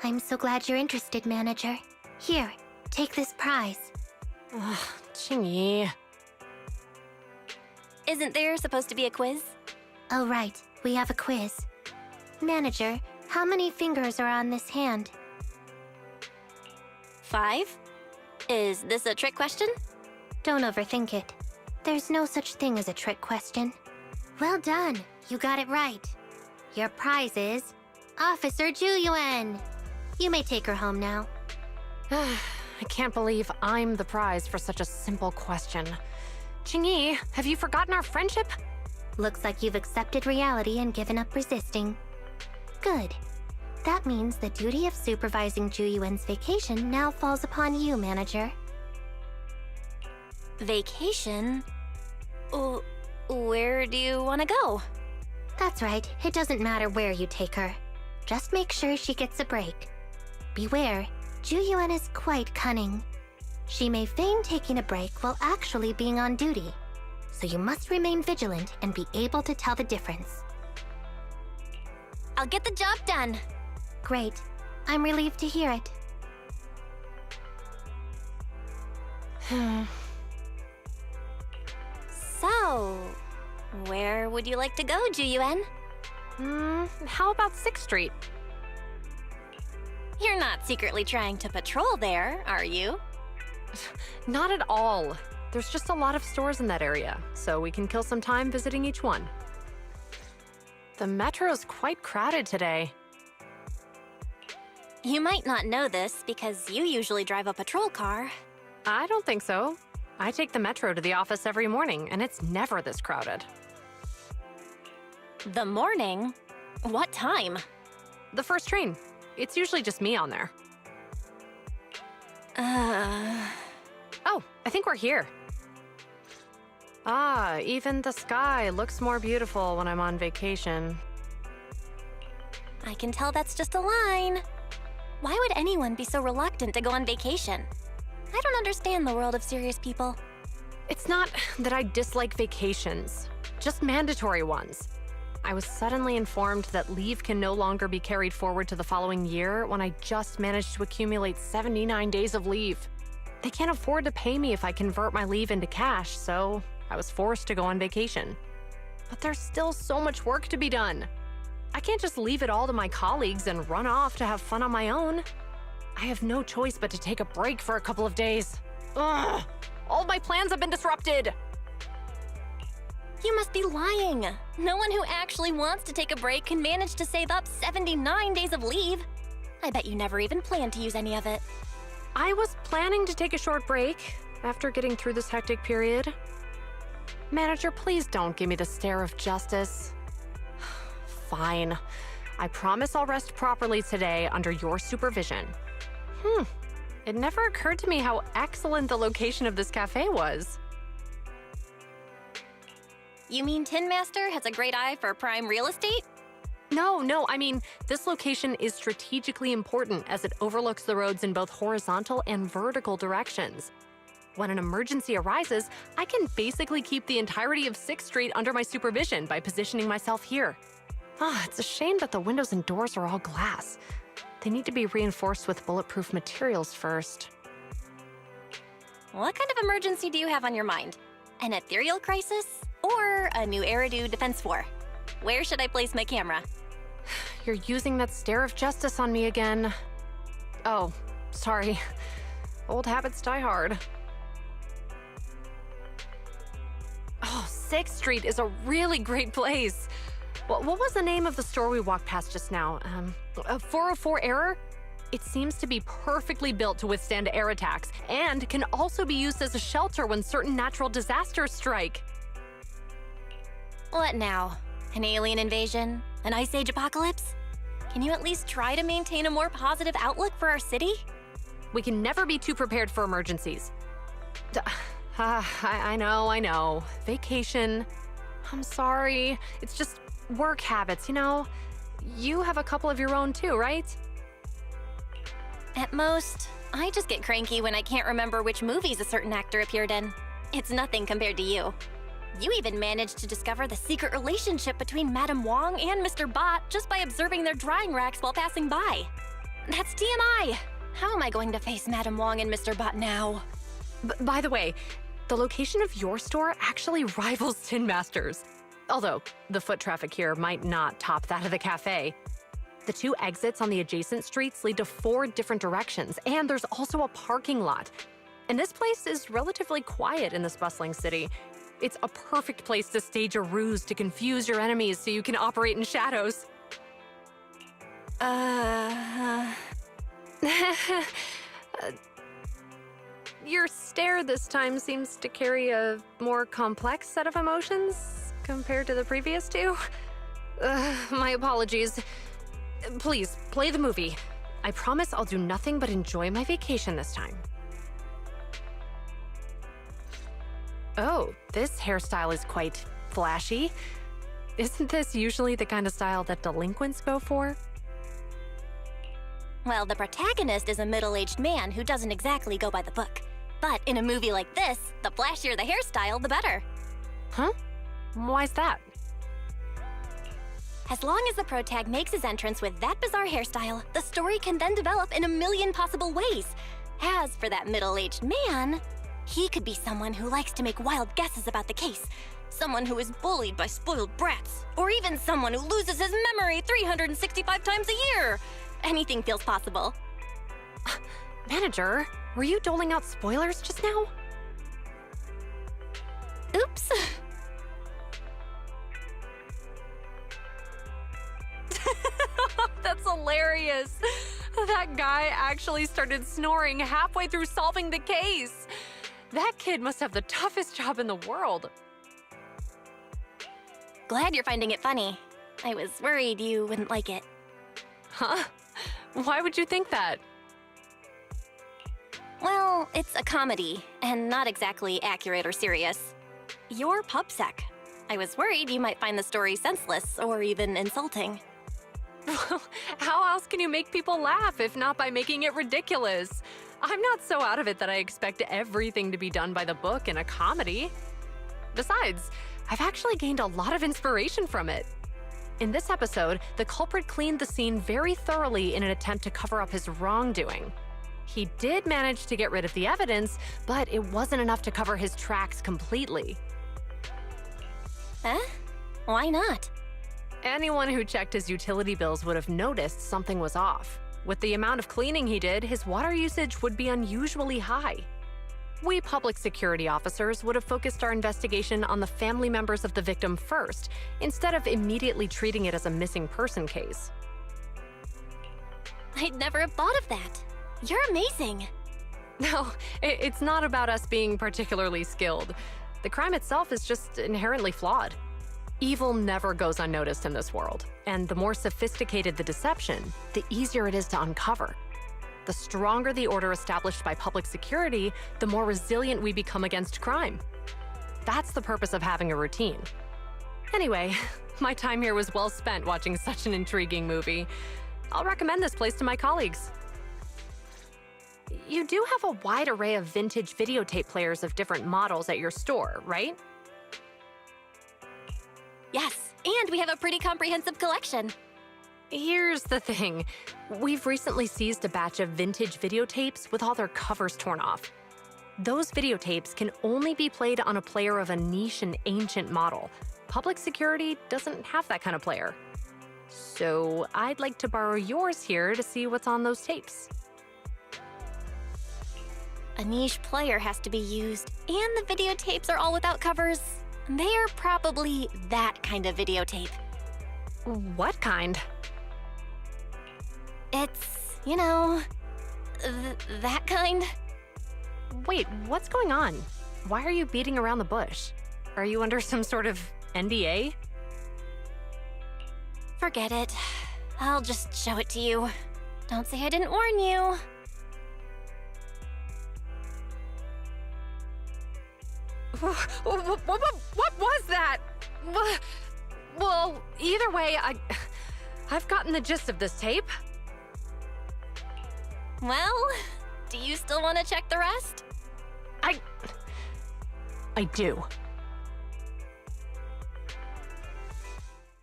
I'm so glad you're interested, manager. Here, take this prize. Ugh, Qingyi. Isn't there supposed to be a quiz? Oh, right. We have a quiz. Manager, how many fingers are on this hand? 5? Is this a trick question? Don't overthink it. There's no such thing as a trick question. Well done. You got it right. Your prize is Officer Zhu Yuan. You may take her home now. I can't believe I'm the prize for such a simple question. Qingyi, have you forgotten our friendship? Looks like you've accepted reality and given up resisting. Good. That means the duty of supervising Zhu Yuan's vacation now falls upon you, manager. Vacation? Where do you want to go? That's right. It doesn't matter where you take her. Just make sure she gets a break. Beware, Zhu Yuan is quite cunning. She may feign taking a break while actually being on duty. So you must remain vigilant and be able to tell the difference. I'll get the job done. Great. I'm relieved to hear it. So, where would you like to go, Zhu Yuan? How about 6th Street? You're not secretly trying to patrol there, are you? Not at all. There's just a lot of stores in that area, so we can kill some time visiting each one. The metro's quite crowded today. You might not know this because you usually drive a patrol car. I don't think so. I take the metro to the office every morning, and it's never this crowded. The morning? What time? The first train. It's usually just me on there. Oh, I think we're here. Ah, even the sky looks more beautiful when I'm on vacation. I can tell that's just a line. Why would anyone be so reluctant to go on vacation? I don't understand the world of serious people. It's not that I dislike vacations, just mandatory ones. I was suddenly informed that leave can no longer be carried forward to the following year when I just managed to accumulate 79 days of leave. They can't afford to pay me if I convert my leave into cash, so I was forced to go on vacation. But there's still so much work to be done. I can't just leave it all to my colleagues and run off to have fun on my own. I have no choice but to take a break for a couple of days. Ugh! All my plans have been disrupted! You must be lying. No one who actually wants to take a break can manage to save up 79 days of leave. I bet you never even planned to use any of it. I was planning to take a short break after getting through this hectic period. Manager, please don't give me the stare of justice. Fine. I promise I'll rest properly today under your supervision. It never occurred to me how excellent the location of this cafe was. You mean Tin Master has a great eye for prime real estate? No, I mean, this location is strategically important as it overlooks the roads in both horizontal and vertical directions. When an emergency arises, I can basically keep the entirety of 6th Street under my supervision by positioning myself here. It's a shame that the windows and doors are all glass. They need to be reinforced with bulletproof materials first. What kind of emergency do you have on your mind? An ethereal crisis? Or a new Eridu defense war? Where should I place my camera? You're using that stare of justice on me again. Oh, sorry. Old habits die hard. Oh, 6th Street is a really great place. What was the name of the store we walked past just now? 404 Error? It seems to be perfectly built to withstand air attacks and can also be used as a shelter when certain natural disasters strike. What now? An alien invasion? An ice age apocalypse? Can you at least try to maintain a more positive outlook for our city? We can never be too prepared for emergencies. I know. Vacation. I'm sorry. It's just work habits, you know? You have a couple of your own too, right? At most, I just get cranky when I can't remember which movies a certain actor appeared in. It's nothing compared to you. You even managed to discover the secret relationship between Madame Wong and Mr. Bot just by observing their drying racks while passing by. That's TMI! How am I going to face Madame Wong and Mr. Butt now? By the way, the location of your store actually rivals Tin Master's. Although, the foot traffic here might not top that of the cafe. The 2 exits on the adjacent streets lead to 4 different directions, and there's also a parking lot. And this place is relatively quiet in this bustling city. It's a perfect place to stage a ruse to confuse your enemies so you can operate in shadows. Your stare this time seems to carry a more complex set of emotions compared to the previous 2. My apologies. Please, play the movie. I promise I'll do nothing but enjoy my vacation this time. Oh, this hairstyle is quite flashy. Isn't this usually the kind of style that delinquents go for? Well, the protagonist is a middle-aged man who doesn't exactly go by the book. But in a movie like this, the flashier the hairstyle, the better. Huh? Why's that? As long as the protag makes his entrance with that bizarre hairstyle, the story can then develop in a million possible ways. As for that middle-aged man, he could be someone who likes to make wild guesses about the case, someone who is bullied by spoiled brats, or even someone who loses his memory 365 times a year. Anything feels possible. Manager, were you doling out spoilers just now? Oops. That's hilarious. That guy actually started snoring halfway through solving the case. That kid must have the toughest job in the world. Glad you're finding it funny. I was worried you wouldn't like it. Huh? Why would you think that? Well, it's a comedy, and not exactly accurate or serious. You're pubsec. I was worried you might find the story senseless or even insulting. How else can you make people laugh if not by making it ridiculous? I'm not so out of it that I expect everything to be done by the book in a comedy. Besides, I've actually gained a lot of inspiration from it. In this episode, the culprit cleaned the scene very thoroughly in an attempt to cover up his wrongdoing. He did manage to get rid of the evidence, but it wasn't enough to cover his tracks completely. Huh? Why not? Anyone who checked his utility bills would have noticed something was off. With the amount of cleaning he did, his water usage would be unusually high. We public security officers would have focused our investigation on the family members of the victim first, instead of immediately treating it as a missing person case. I'd never have thought of that. You're amazing. No, it's not about us being particularly skilled. The crime itself is just inherently flawed. Evil never goes unnoticed in this world, and the more sophisticated the deception, the easier it is to uncover. The stronger the order established by public security, the more resilient we become against crime. That's the purpose of having a routine. Anyway, my time here was well spent watching such an intriguing movie. I'll recommend this place to my colleagues. You do have a wide array of vintage videotape players of different models at your store, right? Yes, and we have a pretty comprehensive collection. Here's the thing. We've recently seized a batch of vintage videotapes with all their covers torn off. Those videotapes can only be played on a player of a niche and ancient model. Public security doesn't have that kind of player. So I'd like to borrow yours here to see what's on those tapes. A niche player has to be used, and the videotapes are all without covers. They're probably that kind of videotape. What kind? It's, you know, that kind. Wait, what's going on? Why are you beating around the bush? Are you under some sort of NDA? Forget it. I'll just show it to you. Don't say I didn't warn you. What was that? Well, either way, I've gotten the gist of this tape. Well, do you still want to check the rest? I do.